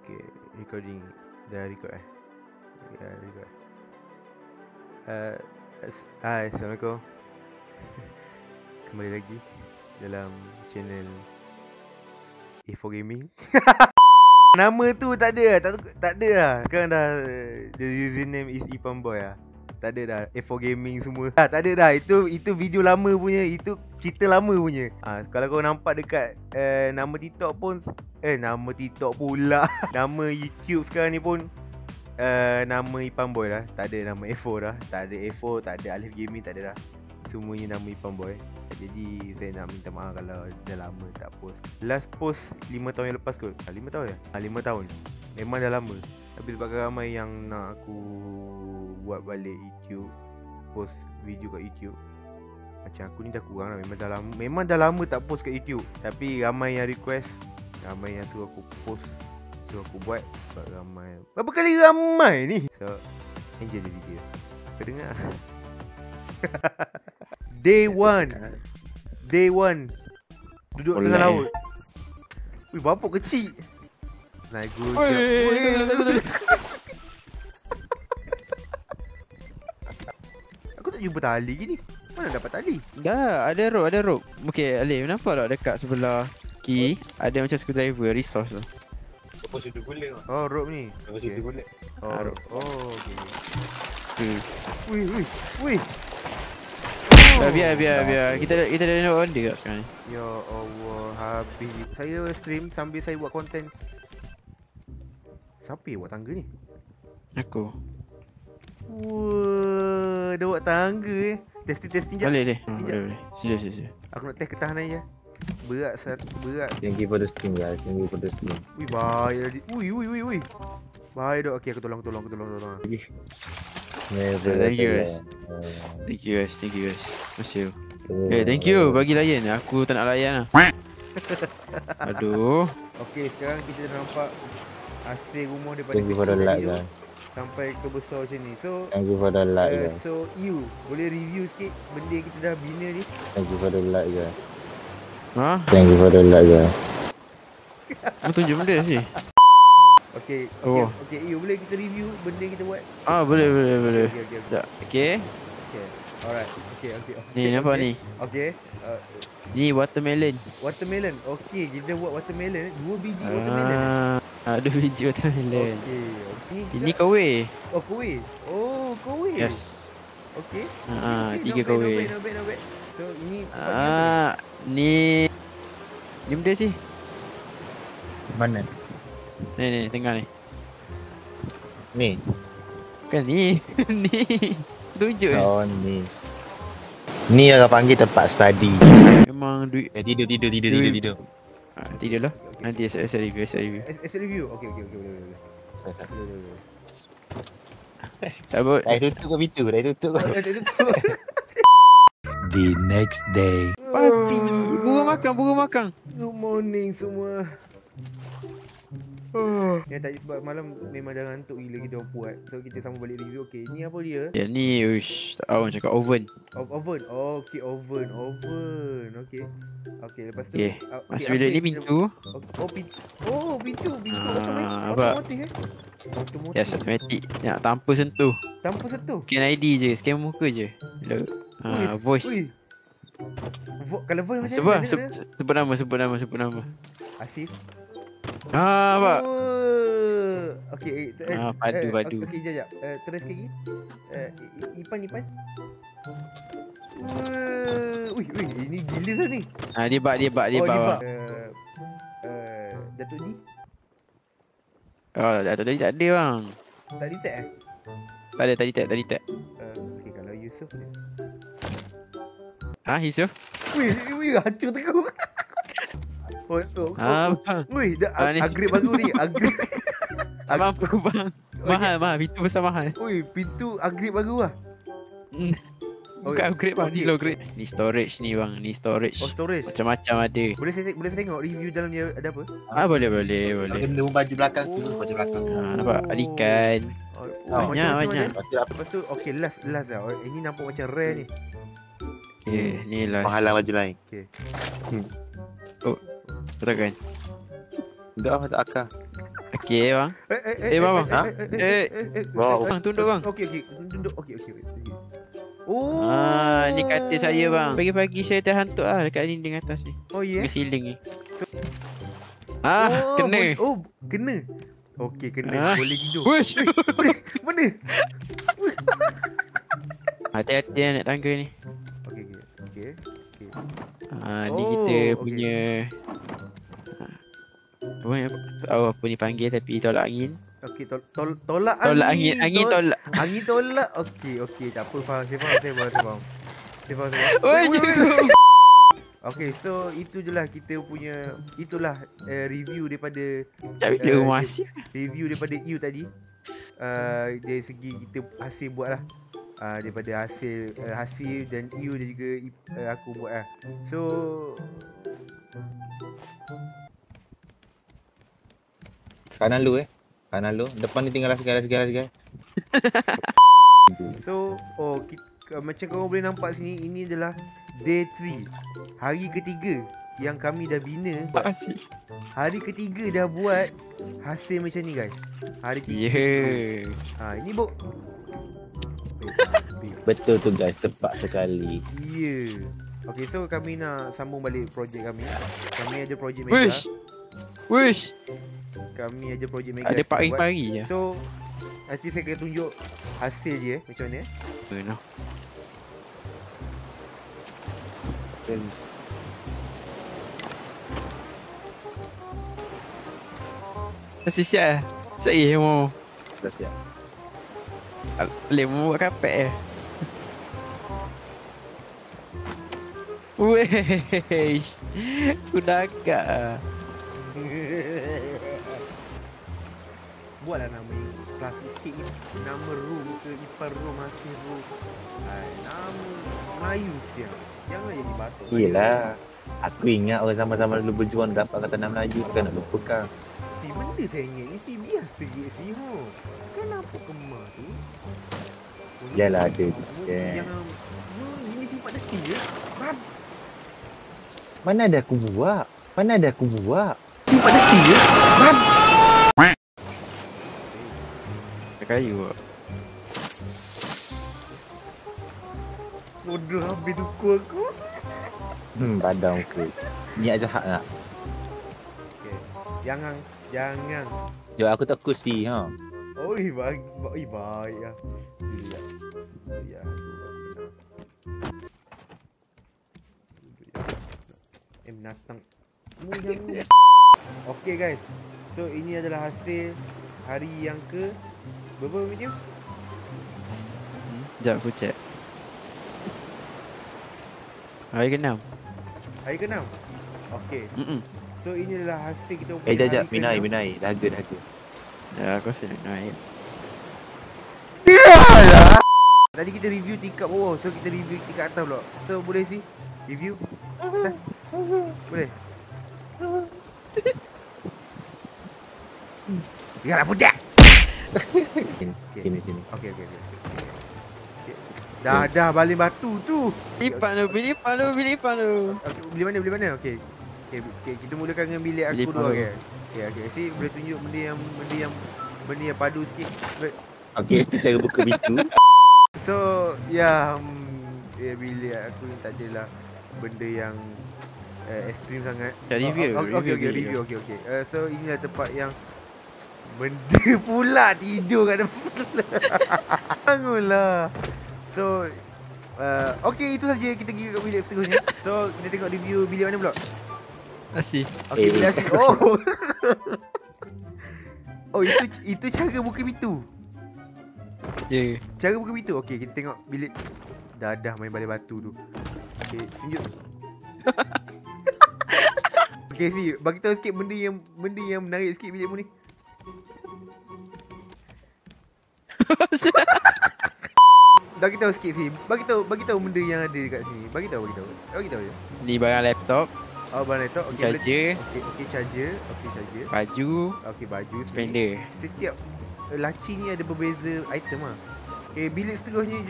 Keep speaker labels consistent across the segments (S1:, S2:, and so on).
S1: Okay, recording. Dah record Ya, record. Hai, Assalamualaikum. Kembali lagi dalam channel A4 Gaming. Nama tu tak ada lah. Sekarang dah the username is Ipamboy lah. Tak ada dah A4 Gaming semua. Tak ada dah. Itu video lama punya. Itu cerita lama punya. Kalau kau nampak dekat nama TikTok pun nama TikTok pula. Nama YouTube sekarang ni pun nama Ipamboy lah. Tak ada nama A4 dah. Tak ada A4, tak ada Alif Gaming, tak ada dah. Semuanya nama Ipamboy. Jadi saya nak minta maaf kalau dah lama tak post. Last post 5 tahun yang lepas kot. 5 tahun ya? 5 tahun. Memang dah lama. Tapi sebab ramai yang nak aku buat balik YouTube, post video kat YouTube. Macam aku ni dah kurang lah. Memang dah lama tak post kat YouTube. Tapi ramai yang request, ramai yang suruh aku post, suruh aku buat. Sebab ramai. Berapa kali ramai ni? So enjoy the video. Kau dengar? Day 1 duduk tengah laut. Wih, bapuk kecil. Naik gojek. Aku tak jumpa tali gini. Mana dapat tali?
S2: Dah, ada rope. Okay, Alif, nampak tak dekat sebelah kiri ada macam screwdriver, resource tu.
S3: Apa situ gula?
S1: Oh, rope ni.
S3: Apa situ gula?
S1: Oh, oh, okay. Wih.
S2: Dah, biar. Kita dah nak on dia kat sekarang ni.
S1: Ya Allah, habis. Saya stream sambil saya buat konten. Siapa yang buat tangga ni?
S2: Aku.
S1: Wah, dah buat tangga Testing jap.
S2: Boleh.
S1: Testing jap.
S2: Boleh. Sila.
S1: Aku nak test ketahanan je. Berat.
S3: Thank you for the stream guys. Thank you for the stream.
S1: Wih, bahaya tadi. Wih. Bahaya dok. Okey, aku tolong.
S2: Thank you guys. Thank you guys. Masih. Thank you bagi layan. Aku tak nak layan lah. Aduh.
S1: Okey, sekarang kita dah nampak hasil rumah daripada
S3: Thank you for the
S1: kecil
S3: like
S1: tadi tu
S3: guys.
S1: sampai ke besar macam ni. So
S3: Thank you for the like guys.
S1: so you boleh review sikit benda yang kita dah bina ni?
S3: Thank you for the like guys.
S2: Ha?
S3: Thank you for the like guys.
S2: Kau tunjuk benda sih.
S1: Okey,
S2: Oh.
S1: you boleh kita review benda yang kita buat?
S2: Boleh.
S1: Okey.
S2: Sekejap. Okay.
S1: Alright. Okey.
S2: Ni nampak ni.
S1: Okey.
S2: Ni watermelon.
S1: Watermelon. Okey, kita buat watermelon, 2 biji watermelon.
S2: 2 biji watermelon.
S1: Okey.
S2: Ini kowe.
S1: Oh, kowe.
S2: Yes.
S1: Okey.
S2: 3 kowe.
S1: Not bad. So ini
S2: Ni benda sih.
S3: Mana?
S2: Ni tengah ni.
S3: Ni.
S2: Kan ni. Ni. Tunjuk ni.
S3: Oh ni. Ni orang panggil tempat study.
S2: Memang duit.
S3: Tidur.
S2: Tidur lah. Nanti saya review.
S1: Asset review. Okey. Boleh.
S2: Sabut.
S3: Dah tutup ke pintu? Dah tutup. The next day.
S2: Papi. Burung makan.
S1: Good morning semua. Yang tadi sebab malam memang dah ngantuk gila kita orang buat. So kita sambung balik review. Okey, ni apa dia?
S2: Ya ni tak tahu cakap oven.
S1: Oven. Okey, oven. Okey, lepas tu
S2: Masuk bilik ni pintu.
S1: Pintu
S2: Apa?
S1: Automatik Automatik.
S2: Yes, automatic. Ya, tanpa sentuh.
S1: Tanpa sentuh.
S2: Scan ID je, scan muka je. Voice.
S1: Kalau voice macam mana?
S2: Sebut nama.
S1: Asif.
S2: Pak.
S1: Okey.
S2: Padu.
S1: Okey, jap. Terus lagi. Ipan. Wih, ini gila sah ni.
S2: Dia bak.
S1: Datuk Di.
S2: Datuk tadi tak ada bang.
S1: Tak detect eh?
S2: Tak ada, tadi tak.
S1: Okey, kalau Yusof ni.
S2: Yusuf?
S1: Wih, hancur teruk.
S2: Bang.
S1: Wih,
S2: Ni.
S1: upgrade baru ni.
S2: Tak mampu bang. Mahal. Pintu besar mahal.
S1: Wih, pintu upgrade baru lah.
S2: Bukan upgrade bang, ni low grade. Ni storage ni bang,
S1: Oh, storage.
S2: Macam-macam ada.
S1: Boleh saya tengok review dalam dia ada apa?
S2: Boleh.
S3: Kena baju belakang tu,
S2: Nampak? Ada ikan. Banyak.
S1: Lepas tu, okey, last lah. Ini nampak macam rare ni.
S2: Okay, ni last.
S3: Mahalan baju lain.
S1: Okey.
S2: Betul kan?
S3: Tak akar.
S2: Okey bang. Bang.
S3: Wow.
S2: Bang tunduk bang.
S1: Okey. Tunduk. Okey. Oh.
S2: Ni katil saya bang. Pagi-pagi saya terhantuk dekat dinding atas ni.
S1: Oh ya.
S2: Dengan ceiling ni.
S1: Oh,
S2: Kena.
S1: Kena. Okey, kena. Boleh tidur.
S2: Wush.
S1: Mana?
S2: Hati-hati naik tangga ni.
S1: Okey.
S2: Ni kita punya apa ni panggil tapi tolak angin.
S1: Okey, tolak
S2: angin.
S1: Angin tolak. Okey, tak apa, faham. Saya faham. Okey, so itu je lah kita punya, itulah review daripada review daripada you tadi. Dari segi kita hasil buat lah. Daripada hasil dan you dan juga aku buat lah. So
S3: Kanan lu depan ni tinggal segar.
S1: So macam korang boleh nampak sini, ini adalah day 3, hari ketiga yang kami dah bina. Hari ketiga dah buat hasil macam ni guys. Hari ketiga. Ini
S3: Betul tu guys, tepat sekali.
S1: Okay, so kami nak sambung balik projek kami. Kami ada projek mega.
S2: Wish.
S1: Kami ada projek mega.
S2: Ada pagi-pagi je.
S1: So nanti saya akan tunjuk hasil dia macam mana.
S2: Masih siap saya mau.
S3: Dah siap.
S2: Boleh buat kapek Wesh. Udah agak
S1: buatlah nama klasik sikit ni. Nama room ke Ipar room, masih room. Nama Melayu siap. Jangan jadi batuk.
S3: Yelah, aku ingat orang sama-sama dulu berjuang dapat kata nama Melayu, bukan nak lupakan.
S1: Si benda saya ingat ni si bias terjadi si kenapa kemar tu?
S3: Yalah ada.
S1: Jangan ini sifat daki je.
S3: Mana ada aku buat?
S1: Sifat daki je.
S2: kayu.
S1: Bodoh habis tuku aku.
S3: Padang ke. Niat jahat nak.
S1: Okay. Jangan.
S3: Jom aku tak kursi ha.
S1: Oi baik lah. Ya. Binatang. Okay guys. So ini adalah hasil hari yang ke berapa video?
S2: Sekejap aku check. Hari ke-6.
S1: Hari ke-6? Okay. So ini adalah hasil kita.
S3: Sekejap, Minai. Dahaga.
S2: Ya, aku rasa nak naik.
S1: Tadi kita review tingkat bawah, so kita review tingkat atas pula. So boleh sih review? Boleh? Biarlah budak!
S3: Sini.
S1: Okay. Dah balik batu tu.
S2: Pilih panu.
S1: Okay, beli mana? Okay, kita mulakan dengan bilik aku dulu. Okay. Si boleh tunjuk benda yang padu sikit.
S3: Okay, itu cara buka pintu.
S1: So, bilik aku ni tak adalah benda yang ekstrim sangat.
S2: Review.
S1: Okay. So, inilah tempat yang benda pula tidur kat depan. Bangunlah. So, okay, itu saja kita pergi kat bilik seterusnya. So, kita tengok review bilik mana pula?
S2: Asih.
S1: Okay, bilik asik. Oh, itu cara buka pintu.
S2: Ya.
S1: Cara buka pintu. Okay, kita tengok bilik. Dah main balik batu tu. Okay, tunjuk. Okay, bagi tahu sikit benda yang menarik sikit bilikmu ni. Bagi tahu sikit sih. Bagi tahu benda yang ada dekat sini. Bagi tahu je.
S2: Ni barang laptop.
S1: Oh, barang laptop. Okay,
S2: charger.
S1: Okay, charger.
S2: Baju.
S1: Okay, baju.
S2: Spender.
S1: Setiap laci ni ada berbeza item lah. Okay, bilik seterusnya.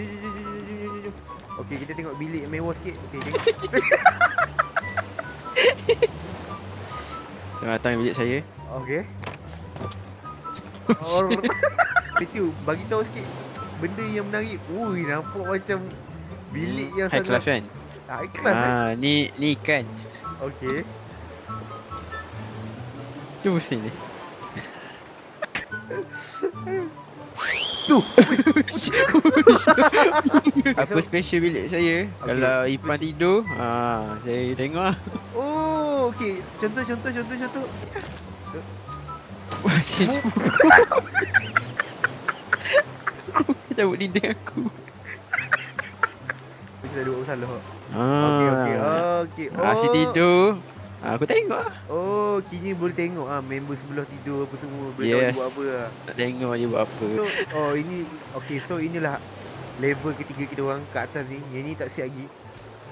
S1: Jom. Okay, kita tengok bilik yang mewah sikit. Okay, tengok.
S2: Selamat datang bilik saya.
S1: Okay. Or Petiu, bagi tahu sikit benda yang menarik. Ui, nampak macam bilik yang
S2: High class kan?
S1: High class
S2: Ni ikan.
S1: Okay.
S2: Tu pusing ni.
S1: Tu.
S2: Apa special bilik saya?
S1: Okay.
S2: Kalau Ipan tidur, saya tengok lah.
S1: Oh, okay. Contoh.
S2: Wah, saya cabut dinding aku.
S1: Kita duduk salah. Okay.
S2: Asyik tidur. Aku tengok lah.
S1: Oh, kini boleh tengok member sebelah tidur apa semua. Boleh tahu dia buat apa lah.
S2: Nak tengok dia buat apa.
S1: So inilah level ketiga kita orang kat atas ni. Yang ni tak siap lagi.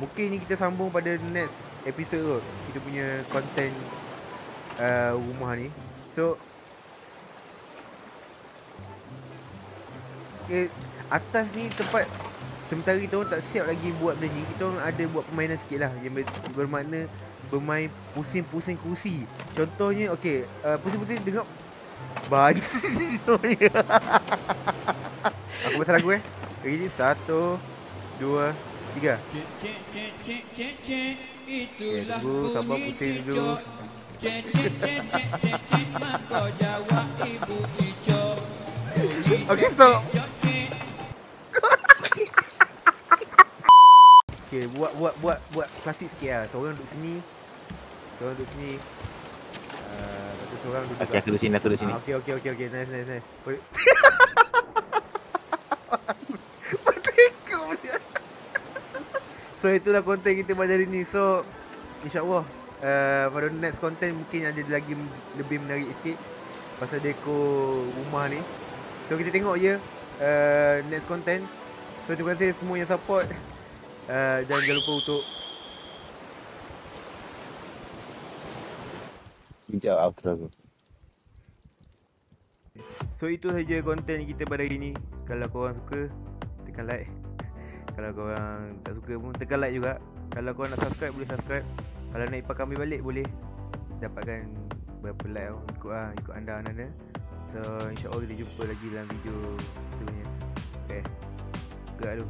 S1: Mungkin ni kita sambung pada next episode kot. Kita punya content rumah ni. So atas ni tempat sementara kita orang tak siap lagi buat benda ni. Kita orang ada buat permainan sikit lah yang bermakna bermain pusing-pusing kursi. Contohnya pusing-pusing dengar banyak. Aku pasal lagu Ready? 1, 2, 3. Tunggu, sabar pusing dulu. Okay, stop. Okay, buat klasik sikit lah. Seorang duduk sini. Lepas tu seorang duduk
S3: Okay, aku duduk sini.
S1: Okay. Nice. So itulah konten kita pada hari ni. So InsyaAllah pada next content mungkin ada lagi lebih menarik sikit pasal dekor rumah ni. So kita tengok je next content. So terima kasih semua yang support. Jangan lupa untuk
S3: Sekejap outro aku.
S1: So itu saja konten kita pada hari ni. Kalau korang suka, tekan like. Kalau korang tak suka pun tekan like juga. Kalau korang nak subscribe, boleh subscribe. Kalau nak ipak kami balik, boleh dapatkan berapa like ikut anda. So insyaAllah kita jumpa lagi dalam video seterusnya. Okay, gerak dulu.